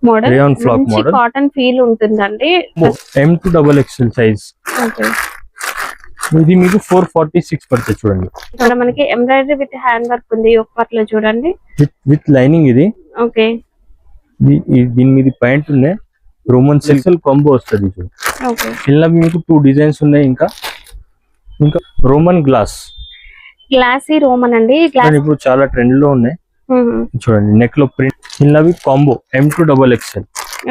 Model rayon flock model cotton feel ఉంటుందండి. M2XXL size. ఇది మీకు 446 పడుతుంది చూడండి. ఇక్కడ మనకి ఎంబ్రాయిడరీ విత్ హ్యాండ్ వర్క్ ఉంది యోక్ పార్ట్ లో చూడండి. విత్ లైనింగ్ ఇది. ఓకే. దీని మీద ప్యాంట్ ఉన్నాయి. రోమన్ సిల్క్ కాంబో వస్తుంది చూడండి. ఓకే. ఇలా మీకు 2 డిజైన్స్ ఉన్నాయి. ఇంకా రోమన్ గ్లాసీ రోమన్ అండి. గ్లాస్ ఇప్పుడు చాలా ట్రెండ్ లో ఉన్నాయి చూడండి. నెక్ లో ప్రింట్. ఇలా కాంబో M2XXL.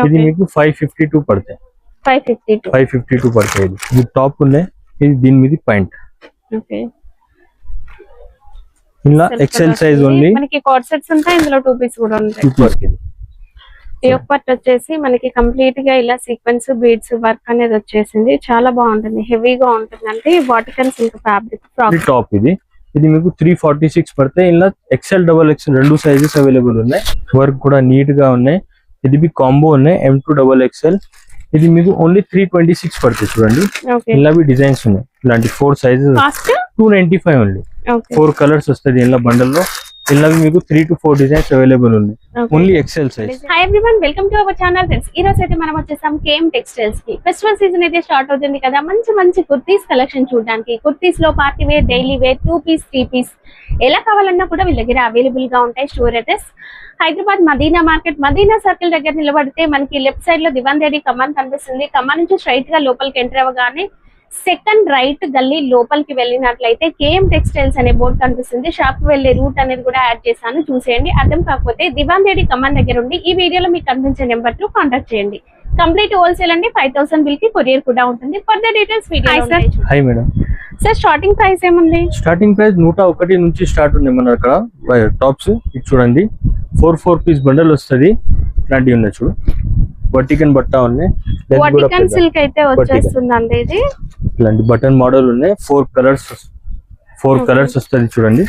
ఇది మీకు 552 పడతాయి. 552 పడతాయి. ఇది టాప్ ఉన్నాయి. ఇది దీని మీద ప్యాంట్. ఓకే. ఇలా ఎక్సెల్ సైజ్ ఉంది. మనకి కార్డ్ సెట్స్ ఉంటాయి, ఇందులో 2 పీస్ కూడా ఉంటాయి. సూపర్. ఈ యొక్క పార్ట్ వచ్చేసి మనకి కంప్లీట్ గా ఇలా సీక్వెన్స్ బీడ్స్ వర్క్ అనేది వచ్చేసింది. చాలా బాగుంటుంది, హెవీగా ఉంటుంది. అంటే Vatican silk fabric frock top. ఇది మీకు 346 పడతాయి. ఇలా XL, XXL 2 సైజెస్ అవైలబుల్ ఉన్నాయి. వర్క్ కూడా నీట్ గా ఉన్నాయి. ఇది మీ కాంబో ఉన్నాయి M2XXL. ఇది మీకు ఓన్లీ 326 పడుతుంది చూడండి. ఇలా డిజైన్స్ ఉన్నాయి. ఇలాంటి 4 సైజెస్ 295 ఓన్లీ. 4 కలర్స్ వస్తుంది ఇలా బండల్ లో. ఇలా మీకు 3 to 4 డిజైన్స్ అవైలబుల్ ఉన్నాయి. Only XL size. Hi everyone, welcome to our channel friends. ఈ రోజు అయితే మనం వచ్చేసాం KM టెక్స్టైల్స్ కి. ఫెస్టివల్ సీజన్ అయితే స్టార్ట్ అవుతుంది కదా. మంచి కుర్తీస్ కలెక్షన్ చూడడానికి. కుర్తీస్ లో party wear, daily wear, 2 piece 3 piece ఎలా కావాలన్నా కూడా వీళ్ళ దగ్గర అవైలబుల్ గా ఉంటాయి. Store address Hyderabad Madina market, Madina circle దగ్గర నిలబడితే మనకి లెఫ్ట్ సైడ్ లో దివాన్ రెడ్డి కమాన్ కనిపిస్తుంది. కమాన్ నుంచి స్ట్రైట్ గా లోపలికి ఎంటర్ అవ్వగానే సెకండ్ రైట్ గల్లీ లోపలికి వెళ్ళినట్లయితే KM టెక్స్టైల్స్ అనే బోర్డు కనిపిస్తుంది. షాప్ కి వెళ్లే రూట్ అనేది కూడా యాడ్ చేశాను, చూసేయండి. అర్థం కాకపోతే దివాన్ రెడ్డి కమాన్ దగ్గర ఉండి ఈ వీడియోలో మీకు కనిపించే నెంబర్ తో కాంటాక్ట్ చేయండి. కంప్లీట్ హోల్సేల్ అండి. 5000 బిల్ కి కొరియర్ కూడా ఉంటుంది. Further details video. Hi madam. Sir starting price ఏముంది? స్టార్టింగ్ ప్రైస్ 101 నుంచి స్టార్ట్ ఉంది మన అక్కడ. టాప్స్ ఇది చూడండి, 4 పీస్ బండల్ వస్తుంది. ఇట్లాంటివి ఉన్నాయి చూడు. వర్టికన్ బట్ట ఉన్నాయి. వర్టికన్ సిల్క్ అయితే వచ్చేస్తుందండి. ఇది ఇలాంటి బటన్ మోడల్ ఉన్నాయి. 4 కలర్స్ వస్తుంది చూడండి.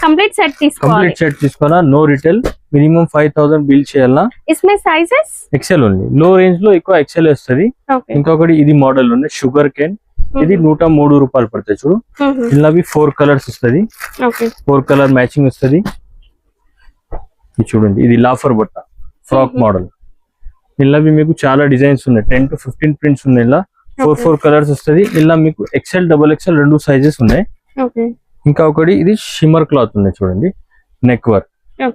కంప్లీట్ సెట్ తీసుకోవాలా. No retail. మినిమం 5000 బిల్ చేయాలా. ఇస్మే సైజెస్ XL ఉంది. లో రేంజ్ లో ఎక్కువ XL వస్తుంది. ఇంకొకటి ఇది మోడల్ ఉంది షుగర్ కేన్. ఇది 103 రూపాయలు పడతాయి చూడు. ఇలా 4 కలర్స్ వస్తుంది. 4 కలర్ మ్యాచింగ్ వస్తుంది. ఇది చూడండి, ఇది లాఫర్ బట్ట ఫ్రాక్ మోడల్. ఇలా మీకు చాలా డిజైన్స్ ఉన్నాయి. 10 to 15 ప్రింట్స్ ఉన్నాయి. ఇలా 4 కలర్స్ వస్తుంది. ఇలా మీకు XL, XXL 2 సైజెస్ ఉన్నాయి. ఇంకా ఒకటి ఇది షిమ్మర్ క్లాత్ ఉన్నాయి చూడండి. Neck work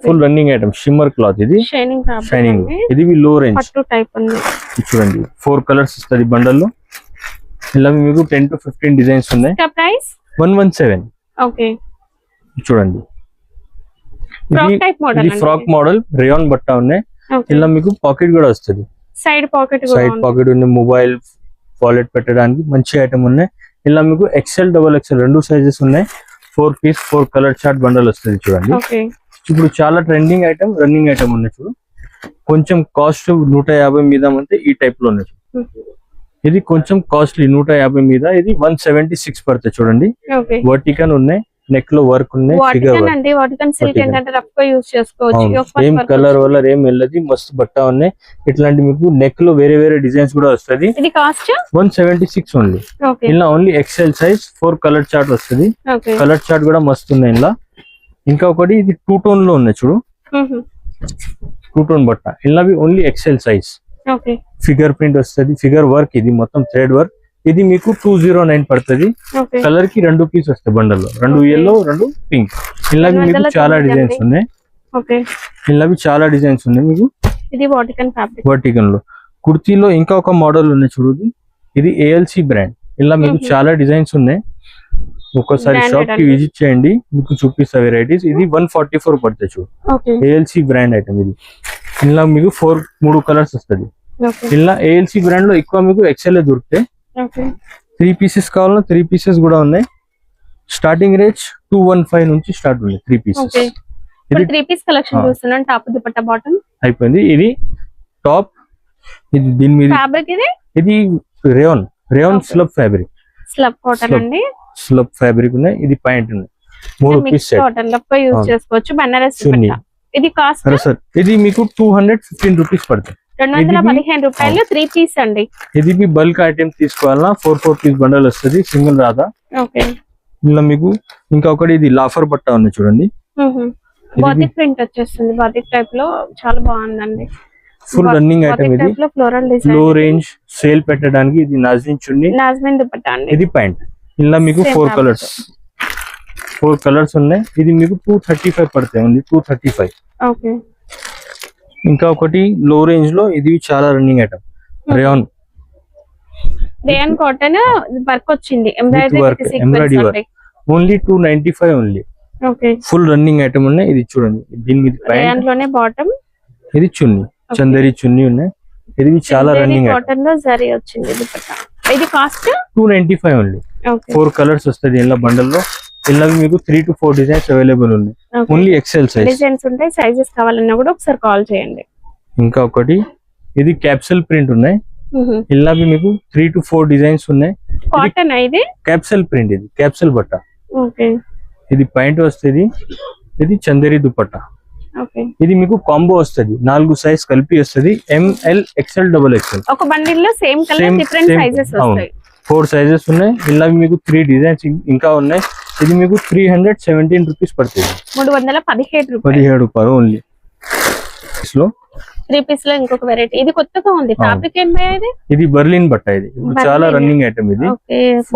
full running item. Shimmer cloth ఇది షైనింగ్. ఇది లో రేంజ్ చూడండి. 4 కలర్స్ వస్తుంది బండల్ లో. ఇలా మీకు 10 to 15 డిజైన్స్ ఉన్నాయి. 117 చూడండి. ఇది ఫ్రాక్ మోడల్ రేయాన్ బట్ట ఉన్నాయి. ఇలా మీకు పాకెట్ కూడా వస్తుంది. సైడ్ పాకెట్ ఉంది. మొబైల్ వాలెట్ పెట్టడానికి మంచి ఐటమ్ ఉన్నాయి. ఇలా మీకు XL, XXL 2 సైజెస్ ఉన్నాయి. 4 పీస్ 4 కలర్ చార్ట్ బండల్ వస్తుంది చూడండి. ఇప్పుడు చాలా ట్రెండింగ్ ఐటమ్, రన్నింగ్ ఐటమ్ ఉన్నాయి చూడు. కొంచెం కాస్ట్ 150 మీద అంటే ఈ టైప్ లో ఉన్నాయి. ఇది కొంచెం కాస్ట్లీ 150 మీద. ఇది 176 పడుతుంది చూడండి. వర్టికన్ ఉన్నాయి. నెక్ లో వర్క్ ఉన్నాయి. ఏం కలర్ వల్ల ఏం వెళ్ళదు. మస్తు బట్ట ఉన్నాయి. ఇట్లాంటి మీకు నెక్ లో వేరే డిజైన్స్ కూడా వస్తుంది. 176 ఓన్లీ. ఇలా only XL size 4 colour chart వస్తుంది. కలర్ చార్ట్ కూడా మస్తు ఉన్నాయి. ఇలా ఇంకా ఒకటి ఇది 2 టోన్ లో ఉన్నాయి చూడు. 2 టోన్ బట్ట. ఇలా only XL size. Figure print వస్తుంది. Figure work. ఇది మొత్తం థ్రెడ్ వర్క్. ఇది మీకు 209 పడుతుంది. కలర్ కి 2 పీస్ వస్తాయి బండల్ లో. 2 yellow 2 పింక్. ఇలా మీకు చాలా డిజైన్స్ ఉన్నాయి. మీకు ఇది వర్టికన్ లో. కుర్తీలో ఇంకా ఒక మోడల్ ఉన్నాయి చూడు. ఇది ALC బ్రాండ్. ఇలా మీకు చాలా డిజైన్స్ ఉన్నాయి. ఒక్కసారి షాప్ కి విజిట్ చేయండి, మీకు చూపిస్తా వెరైటీస్. ఇది 144 పడుతుంది చూడు. ALC బ్రాండ్ ఐటమ్ ఇది. ఇలా మీకు 3 కలర్స్ వస్తుంది. ఇలా ALC బ్రాండ్ లో ఎక్కువ మీకు XL దొరుకుతాయి. 3 పీసెస్ కావాలన్నా 3 పీసెస్ కూడా ఉన్నాయి. స్టార్టింగ్ రేట్ 215 నుంచి స్టార్ట్ ఉంది. 3 పీసెస్. ఇది 3 పీస్ కలెక్షన్ చూస్తున్నాం. టాప్ దుపట్టా బాటమ్ అయిపోయింది. ఇది టాప్. ఇది దీని మీద ఫ్యాబ్రిక్. ఇది rayon slub fabric. Slub cotton అండి. స్లబ్ ఫ్యాబ్రిక్ ఉన్నాయి. ఇది ప్యాంట్ ఉంది. 3 పీస్ సెట్. కాటన్ లో యూస్ చేసుకోవచ్చు. బనారస్ దుపట్టా. ఇది కాస్ట్ ఇది మీకు 215 రూపీస్ పడుతుంది. 215 రూపాయలు 3 పీస్ అండి. ఇది మీ బల్క్ ఐటమ్ తీసుకోవాలన్నా 4 పీస్ బండల్ వస్తుంది. సింగిల్ రాదా. ఇలా మీకు ఇంకా ఒకటి ఇది లాఫర్ బట్ట ఉంది చూడండి. బాతిక్ ప్రింట్ వచ్చేస్తుంది. బాతిక్ టైప్ లో చాలా బాగుందండి. ఫుల్ రన్నింగ్ ఐటమ్ ఇది. ఫ్లోరల్ లో డిజైన్, రేంజ్ సేల్ పెట్టడానికి ఇది నాజిన్ చున్నీ, నాజ్మిన్ దుపట్టా అండి. ఇది ప్యాంట్. ఇలా మీకు Same 4 fabric. కలర్స్, 4 కలర్స్ ఉన్నాయి. ఇది మీకు 235 పడతాయి, ఓన్లీ 235. ఓకే. ఇంకా ఒకటి లో రేంజ్ లో ఇది చాలా running item, rayon cotton work వచ్చింది, embroidery work, only 295 only. Okay. Full running item ఉన్నాయి. ఇది చూడండి, దీని మీద ప్యాంట్, లోనే బాటమ్, ఇది చున్నీ, చందేరి చున్నీ ఉన్నాయి. ఇది చాలా రన్నింగ్ ఐటమ్. కాటన్ లో జరీ వచ్చింది దుపట్టా. ఇది కాస్ట్ 295 ఓన్లీ. ఓకే. 4 కలర్స్ వస్తుంది ఇలా బండల్ లో. ఇలా మీకు 3 to 4 డిజైన్స్ అవైలబుల్ ఉన్నాయి, ఓన్లీ ఎక్సెల్ సైజ్. డిజైన్స్ ఉంటాయి, సైజెస్ కావాలన్నా కూడా ఒకసారి కాల్ చేయండి. ఇంకా ఒకటి ఇది క్యాప్సూల్ ప్రింట్ ఉన్నాయి. ఇలా మీకు 3 to 4 డిజైన్స్ ఉన్నాయి. కాటన్ ఇది క్యాప్సూల్ ప్రింట్, ఇది క్యాప్సూల్ బట్ట. ఓకే. ఇది పాయింట్ వస్తుంది, ఇది చందేరి దుపట్టా. ఓకే. ఇది మీకు కాంబో వస్తుంది, 4 సైజ్ కలిపి వస్తుంది, ML XL XXL. ఒక బండిల్ లో సేమ్ కలర్ డిఫరెంట్ సైజెస్ వస్తాయి. 4 సైజెస్ ఉన్నాయి. ఇలా మీకు 3 డిజైన్స్ ఇంకా ఉన్నాయి. ఇది మీకు 317 రూపీస్ పడుతుంది, 317 రూపాయలు ఓన్లీ. లో 3 పీస్ లో ఇంకొక వెరైటీ, ఇది కొత్తగా ఉంది. ఫ్యాబ్రిక్ ఏం ఇది? ఇది బర్లిన్ బట్ట. ఇది చాలా రన్నింగ్ ఐటమ్. ఇది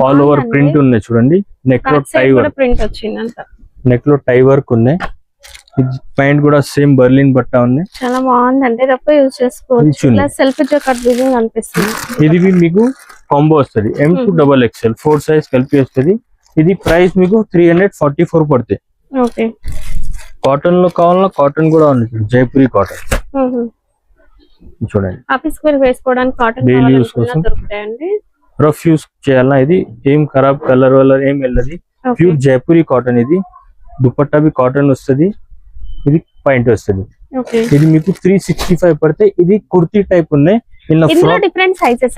ఆల్ ఓవర్ ప్రింట్ ఉన్నాయి చూడండి. నెక్ లో టై వర్క్, ప్రింట్ వచ్చింది అంతా. నెక్ లో టై వర్క్ ఉన్నాయి. ప్యాంట్ కూడా సేమ్ బర్లిన్ బట్ట ఉన్నాయి. చాలా బాగుంది, అంటే తప్ప యూజ్ చేసుకోవచ్చు. సెల్ఫ్ జాకెట్ డిజైన్ అనిపిస్తుంది. ఇది మీకు కాంబో వస్తుంది, M2XXL 4 సైజ్ కలిపి వస్తుంది. ఇది ప్రైస్ మీకు 344 పడుతుంది. ఓకే. కాటన్ లో కావాలన్నా కాటన్ కూడా ఉంది, జైపూరి కాటన్ చూడండి. ఆఫీస్ కి వేసుకోవడానికి కాటన్ డైలీ యూస్ కోసం దొరుకుతాయండి. రఫ్ యూస్ చేయాలన్నా ఇది ఏం ఖరాబ్ కలర్ వల్ల ఏం వెళ్ళదు. Pure Jaipuri cotton. ఇది దుపట్టా బి కాటన్ వస్తుంది. ఇది పాయింట్ వస్తుంది. ఇది మీకు 365 పడితే. ఇది కుర్తీ టైప్ ఉన్నాయి. డిఫరెంట్ సైజెస్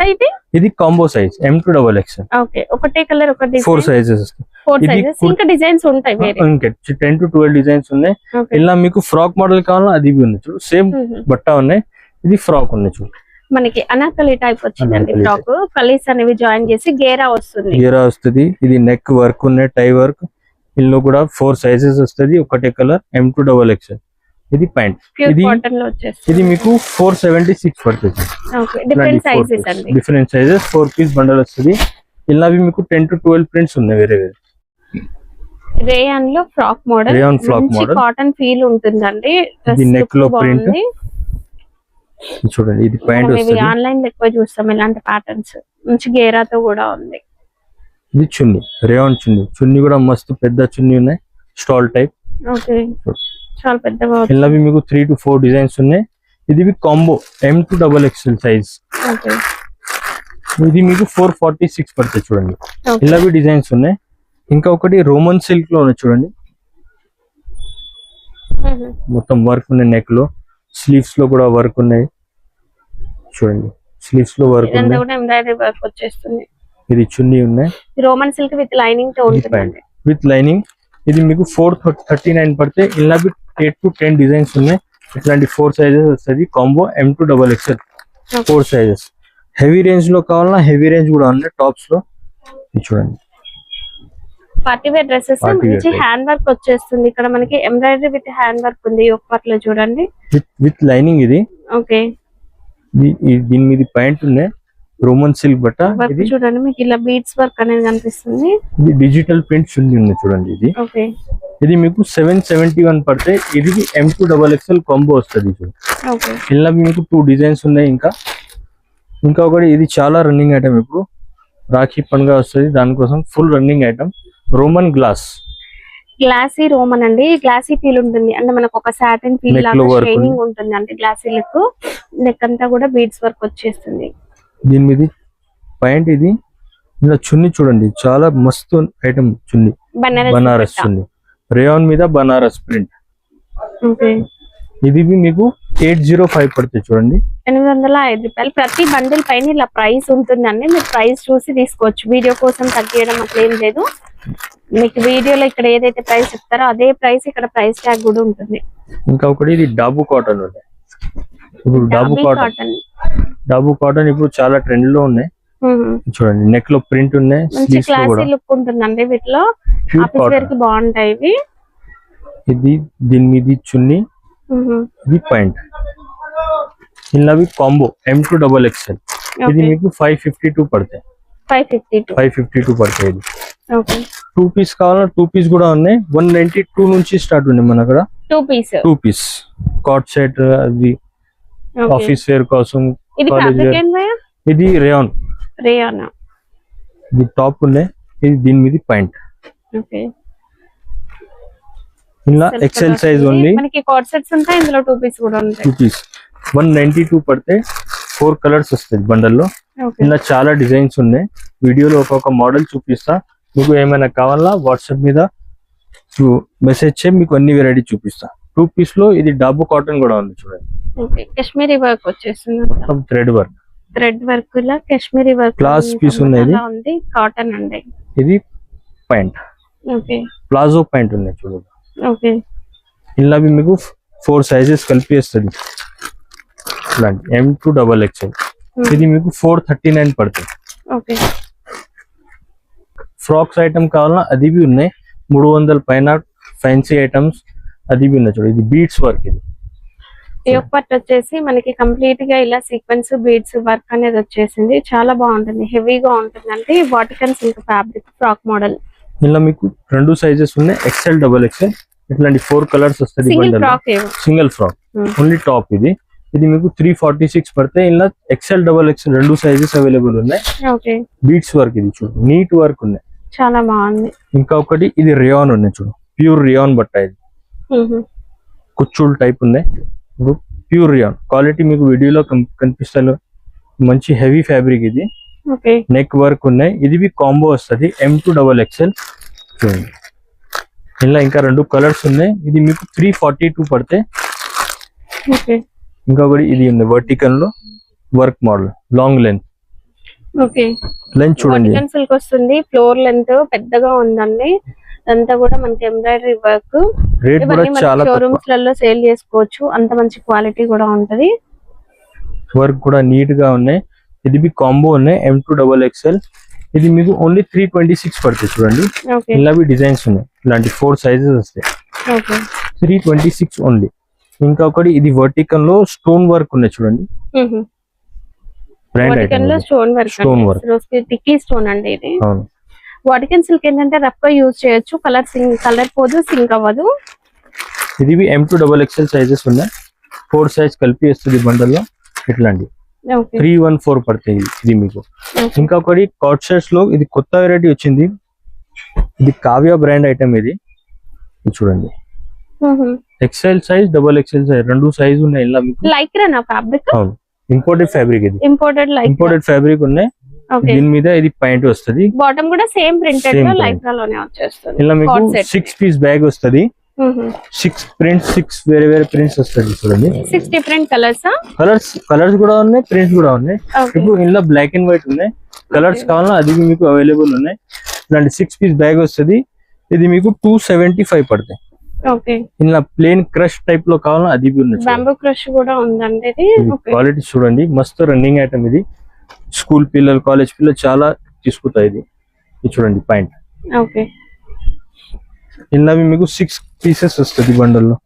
ఇది కాంబో సైజ్ M2XXL. ఓకే. ఒకటే కలర్, ఒక డిజైన్, 4 సైజెస్. 4 సైజెస్ ఇంకా డిజైన్స్ ఉంటాయి వేరే. ఇంకా 10 to 12 డిజైన్స్ ఉన్నాయి. ఇలా మీకు ఫ్రాక్ మోడల్ కావాలన్నా అది ఉంది చూడు, సేమ్ బట్ట ఉన్నాయి. ఇది ఫ్రాక్ ఉంది చూడు, మనకి అనాకలి టైప్ వచ్చిందండి. ఫ్రాక్ కలీస్ అనేవి జాయిన్ చేసి గేరా వస్తుంది. గేరా వస్తుంది. ఇది నెక్ వర్క్ ఉన్నాయి, టై వర్క్. ఇందులో కూడా 4 సైజెస్ వస్తుంది, ఒకటే కలర్ M2XXL. ఇది ప్యాంట్. ఇది మీకు 476 పడుతుంది. డిఫరెంట్ సైజెస్ 4 పీస్ బండల్ వస్తుంది. ఇలా మీకు 10 to 12 ప్రింట్స్ ఉన్నాయి వేరే వేరే. రేయాన్ లో frock model, rayon frock model, cotton feel ఉంటుందండి. ఇది నెక్ లో ప్రింట్ చూడండి. ఇది ప్యాంట్ వస్తుంది. ఆన్లైన్ లో ఎక్కువ చూస్తాం ఇలాంటి ప్యాటర్న్స్. మంచి గేరాతో కూడా ఉంది. ఇది చున్నీ, రేయాన్ చున్నీ. చున్నీ కూడా మస్తు పెద్ద చున్నీ ఉన్నాయి, స్టాల్ టైప్. ఓకే. చాలా పెద్దగా. ఇలా మీకు 3 to 4 డిజైన్స్ ఉన్నాయి. ఇది కాంబో M2XXL సైజ్. ఓకే. ఇది మీకు 446 పడుతుంది చూడండి. ఇలా డిజైన్స్ ఉన్నాయి. ఇంకా ఒకటి రోమన్ సిల్క్ లో ఉన్నాయి చూడండి. మొత్తం వర్క్ ఉన్నాయి నెక్ లో. స్లీవ్స్ లో కూడా వర్క్ ఉన్నాయి చూడండి. స్లీవ్స్ లో వర్క్ ఉన్నాయి, ఎంబ్రాయిడరీ వర్క్ వచ్చేస్తుంది. ఇది చున్నీ ఉన్నాయి. రోమన్ సిల్క్ విత్ లైనింగ్ తో ఉంటుంది, విత్ లైనింగ్. ఇది మీకు 439 పడితే. ఇలా 8 to 10 డిజైన్స్ ఉన్నాయి. ఇట్లాంటి 4 సైజెస్ వస్తుంది. Combo M2XXL 4 sizes. Heavy range లో కావాలన్నా హెవీ రేంజ్ కూడా ఉన్నాయి టాప్స్ లో. ఇది చూడండి, పార్టీ వేర్ డ్రెస్సెస్. మంచి హ్యాండ్ వర్క్ వచ్చేస్తుంది. ఇక్కడ మనకి ఎంబ్రాయిడరీ విత్ హ్యాండ్ వర్క్ ఉంది. ఒక పార్ట్ లో చూడండి, విత్ లైనింగ్. ఇది ఓకే. దీని మీద పాయింట్ ఉన్నాయి, రోమన్ సిల్క్ బట్ట. ఇది చూడండి, మీకు ఇలా బీడ్స్ వర్క్ అనేది కనిపిస్తుంది. ఇది డిజిటల్ ప్రింట్ చున్నీ ఉంది చూడండి. ఇది ఓకే. ఇది మీకు 771 పడితే. ఇది M2XXL కాంబో వస్తుంది. ఓకే. ఇలా మీకు 2 డిజైన్స్ ఉన్నాయి. ఇంకా ఒకటి ఇది చాలా రన్నింగ్ ఐటమ్. ఇప్పుడు రాఖీ పండుగ వస్తుంది, దానికోసం full running item. Roman glossy roman అండి. గ్లాసీ ఫీల్ ఉంటుంది, అంటే మనకు ఒక సాటిన్ ఫీల్ లాగా షైనింగ్ ఉంటుంది. అంటే గ్లాసీ లుక్. నెక్ అంతా కూడా బీడ్స్ వర్క్ వచ్చేస్తుంది. దీని మీద పాయింట్. ఇది ఇలా చున్నీ చూడండి, చాలా మస్తు ఐటమ్ చున్నీ. బనారస్ చున్నీ, రేయాన్ మీద బనారస్ ప్రింట్. ఇది మీకు 805 పడుతుంది చూడండి. 805 రూపాయలు. ప్రతి బండిల్ పైన ఇలా ప్రైస్ ఉంటుందండి. మీరు ప్రైస్ చూసి తీసుకోవచ్చు. వీడియో కోసం తగ్గియడం అట్లా ఏం లేదు. మీకు వీడియోలో ఇక్కడ ఏదైతే ప్రైస్ చెప్తారో అదే ప్రైస్ ఇక్కడ ప్రైస్ ట్యాగ్ కూడా ఉంటుంది. ఇంకా ఒకటి ఇది డాబు కాటన్ ఉంది. ఇప్పుడు డాబు కాటన్ ఇప్పుడు చాలా ట్రెండ్ లో ఉన్నాయి చూడండి. నెక్ లో ప్రింట్ ఉన్నాయి, స్లీవ్స్ లో కూడా లుక్ ఉంటుందండి. వీటిలో ఆఫీస్ వేర్ కి బాగుంటాయి ఇవి. ఇది దీని మీద చున్నీ, ఇది పాయింట్. ఇలా కాంబో M2XXL ఇది మీకు 552 పడతాయి. 552 పడతాయి. ఇది ఓకే 2 పీస్ కావాలన్నా 2 పీస్ కూడా ఉన్నాయి. 192 నుంచి స్టార్ట్ ఉంది మన దగ్గర 2 పీస్ కాట్ సెట్. అది ఆఫీస్ వేర్ కోసం, ఇది కాలేజ్ ఫ్యాబ్రిక్ వేర్. ఏం భయ్యా? ఇది రేయాన్ ఇది టాప్ ఉన్నాయి. ఇది దీని మీద పాయింట్. ఓకే ఇలా ఎక్సెల్ సైజ్ ఓన్లీ. మనకి కాట్ సెట్స్ ఉంటాయి, ఇందులో 2 పీస్ కూడా ఉంటాయి. 2 పీస్ 192 పడితే 4 కలర్స్ వస్తాయి బండల్లో. ఓకే ఇలా చాలా డిజైన్స్ ఉన్నాయి. వీడియోలో ఒక్కొక్క మోడల్ చూపిస్తా. మీకు ఏమైనా కావాలా వాట్సాప్ మీద మెసేజ్ చేయి, మీకు అన్ని వెరైటీ చూపిస్తా. 2 పీస్ లో ఇది డాబు కాటన్ కూడా ఉంది చూడండి. ఓకే కాశ్మీరీ వర్క్ వచ్చేస్తుంది, మొత్తం థ్రెడ్ వర్క్ లా కాశ్మీరీ వర్క్ క్లాస్ పీస్ ఉన్నది. ఉంది కాటన్ అండి. ఇది ప్యాంట్, ఓకే ప్లాజో ప్యాంట్ ఉన్నాయి చూడండి. ఓకే ఇలా మీకు 4 సైజెస్ కలిపి వస్తుంది. ఇలాంటి M2XXL ఇది మీకు 439 పడుతుంది. ఓకే ఫ్రాక్స్ ఐటమ్ కావాలన్నా అది भी ఉన్నాయి. 300 పైన ఫ్యాన్సీ ఐటమ్స్ అది भी ఉన్నాయి చూడండి. ఇది బీడ్స్ వర్క్. ఇది యోక్ పార్ట్ వచ్చేసి మనకి కంప్లీట్ గా ఇలా సీక్వెన్స్ బీడ్స్ వర్క్ అనేది వచ్చేసింది. చాలా బాగుంటుంది, హెవీగా ఉంటుంది. అంటే Vatican silk fabric frock model. ఇలా మీకు 2 సైజెస్ ఉన్నాయి, XL, ఇట్లాంటి 4 కలర్స్ వస్తుంది. Single frock only top. ఇది మీకు 346 పడితే. ఇలా XL, XXL 2 సైజెస్ అవైలబుల్ ఉన్నాయి. Okay beads work. ఇది చూడు నీట్ వర్క్ ఉన్నాయి, చాలా బాగుంది. ఇంకా ఒకటి ఇది రియాన్ ఉన్నాయి చూడు, ప్యూర్ రియాన్ బట్ట. ఇది కుచ్చుల్ టైప్ ఉన్నాయి. ప్యూర్ రియాన్ క్వాలిటీ మీకు వీడియోలో కనిపిస్తారు. మంచి హెవీ ఫ్యాబ్రిక్. ఇది ఓకే నెక్ వర్క్ ఉన్నాయి. ఇది भी కాంబో వస్తుంది M2XXL చూడండి. ఇలా ఇంకా 2 కలర్స్ ఉన్నాయి. ఇది మీకు 342 పడితే. ఓకే ఇంకొకటి ఇది ఉంది వర్టికల్ లో work model, long length. Okay length చూడండి, వర్టికల్ సిల్క్ వస్తుంది. ఫ్లోర్ లెంత్ పెద్దగా ఉందండి. అంతా కూడా మనకి ఎంబ్రాయిడరీ వర్క్. రేట్ కూడా చాలా షోరూమ్స్ లలో సేల్ చేసుకోవచ్చు, అంత మంచి క్వాలిటీ కూడా ఉంటది. వర్క్ కూడా నీట్ గా ఉన్నాయి. ఇది भी కాంబో ఉన్నాయి M2XXL. ఇది మీకు ఓన్లీ 326 పడుతుంది చూడండి. ఇలా డిజైన్స్ ఉన్నాయి. ఇలాంటి 4 సైజెస్ వస్తాయి. 326 ఓన్లీ. ఇంకా ఒకటి ఇది వర్టికల్ లో స్టోన్ వర్క్ ఉన్నాయి చూడండి. వర్టికల్ లో స్టోన్ వర్క్ టిక్కీ స్టోన్ అండి ఇది. అవును వాటికన్ సిల్క్ ఏంటంటే రఫ్ గా యూజ్ చేయొచ్చు, కలర్ పోదు, సింక్ అవ్వదు. ఇది भी M2XXL సైజెస్ ఉన్నాయి. 4 సైజ్ కలిపి వస్తుంది బండల్లో. ఇట్లాంటి 314 పడుతుంది. ఇది మీకు ఇంకా ఒకటి కాట్ షర్ట్స్ లో ఇది కొత్త వెరైటీ వచ్చింది. ఇది కావ్య బ్రాండ్ ఐటమ్. ఇది చూడండి, XL size, XXL size 2 size ఉన్నాయి. ఇలా మీకు లైక్రా నా ఫ్యాబ్రిక్. అవును ఇంపోర్టెడ్ ఫ్యాబ్రిక్. ఇది ఇంపోర్టెడ్ ఫ్యాబ్రిక్ ఉన్నాయి. దీని మీద ఇది పాయింట్ వస్తుంది. బాటమ్ కూడా సేమ్ ప్రింటెడ్ లో లైక్రా లోనే వచ్చేస్తుంది. ఇలా మీకు 6 పీస్ బ్యాగ్ వస్తుంది. 6 ప్రింట్స్, 6 వేరే వేరే ప్రింట్స్ వస్తుంది చూడండి. 6 డిఫరెంట్ కలర్స్ కూడా ఉన్నాయి, ప్రింట్స్ కూడా ఉన్నాయి. ఇప్పుడు ఇందులో బ్లాక్ అండ్ వైట్ ఉన్నాయి. కలర్స్ కావాలన్నా అది మీకు అవైలబుల్ ఉన్నాయి. ఇలాంటి 6 పీస్ బ్యాగ్ వస్తుంది. ఇది మీకు 275 పడతాయి. ఇలా ప్లేన్ క్రష్ టైప్ లో కావాలన్నా అది ఉన్నాయి. బాంబూ క్రష్ కూడా ఉందండి. క్వాలిటీ చూడండి, మస్తు రన్నింగ్ ఐటమ్. ఇది స్కూల్ పిల్లలు, కాలేజ్ పిల్లలు చాలా తీసుకుంటాయి. ఇది చూడండి పాయింట్. ఇలా మీకు 6 పీసెస్ వస్తుంది బండల్లో.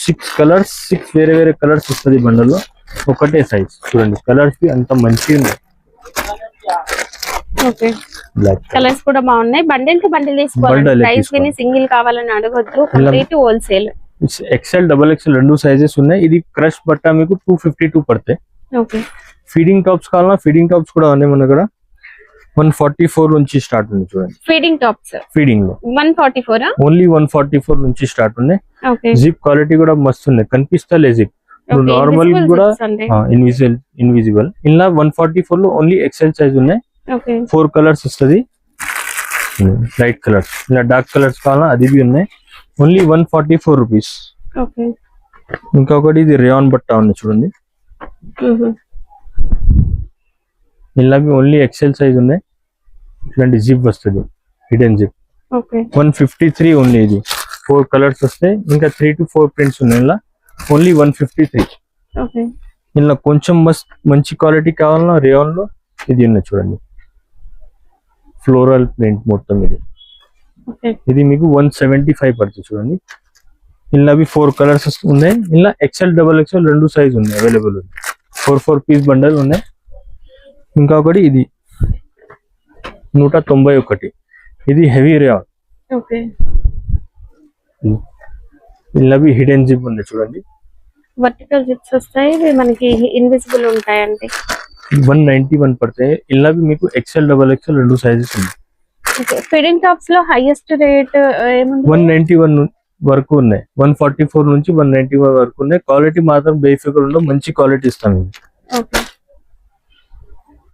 6 కలర్స్, 6 వేరే వేరే కలర్స్ వస్తుంది బండల్లో. ఒకటే సైజ్ చూడండి. కలర్స్ అంత మంచిగా ఉన్నాయి. కలర్స్ కూడా బాగున్నాయి. బండిల్ టు బండిల్ తీసుకోవాలి. ప్రైస్ విని సింగిల్ కావాలని అడగొద్దు. Complete wholesale. XL, XXL 2 sizes ఉన్నాయి. ఇది క్రష్ బట్ట మీకు 252 పడతాయి. ఫీడింగ్ టాప్స్ కావాలన్నా ఫీడింగ్ టాప్స్ కూడా ఉన్నాయి మన దగ్గర. 144 నుంచి స్టార్ట్ ఉంది చూడండి. ఫీడింగ్ టాప్స్ ఫీడింగ్ లో 144 ఓన్లీ 144 నుంచి స్టార్ట్ ఉన్నాయి. జిప్ క్వాలిటీ కూడా మస్తు ఉన్నాయి, కనిపిస్తలే జిప్. నార్మల్ కూడా ఇన్విజిబుల్. ఇలా 144 లో ఓన్లీ XL సైజ్ ఉన్నాయి. 4 కలర్స్ వస్తుంది. లైట్ కలర్స్, ఇలా డార్క్ కలర్స్ కావాలన్నా అది भी ఉన్నాయి. Only 144 rupees. ఇంకొకటి ఇది రేయాన్ బట్ట ఉంది చూడండి. ఇలా ఓన్లీ XL సైజ్ ఉన్నాయి. ఇట్లాంటి జిప్ వస్తుంది, హిడెన్ జిప్. 153 ఓన్లీ. ఇది 4 కలర్స్ వస్తాయి. ఇంకా 3 to 4 ప్రింట్స్ ఉన్నాయి. ఇలా ఓన్లీ 153. ఇలా కొంచెం మంచి క్వాలిటీ కావాలన్నా రేయాన్ లో ఇది ఉన్నాయి చూడండి. ఫ్లోరల్ ప్రింట్ మొత్తం. ఇది మీకు 175 పడుతుంది చూడండి. ఇలా 4 కలర్స్ ఉన్నాయి. ఇలా ఎక్సెల్ డబల్ ఎక్సెల్ రెండు సైజ్ ఉన్నాయి అవైలబుల్ ఉంది. 4 పీస్ బండల్ ఉన్నాయి. ఇంకా ఒకటి ఇది 191, ఇది హెవీ రేయాన్. ఓకే, ఇలా హిడెన్ జిప్ ఉంది చూడండి. వర్టికల్ జిప్స్ వస్తాయి, ఇవి మనకి ఇన్విజిబుల్ ఉంటాయండి. 191 పడతాయి. ఇలా మీకు ఎక్సెల్ డబల్ ఎక్సెల్ రెండు సైజెస్ ఉన్నాయి. ఫిట్టింగ్ టాప్స్ లో హైయెస్ట్ రేట్ ఏముంది? 191 వరకు ఉన్నాయి. 144 నుంచి 191 వరకు ఉన్నాయి. క్వాలిటీ మాత్రం బేఫికర్ ఉండవు, మంచి క్వాలిటీ ఇస్తాం. ఓకే,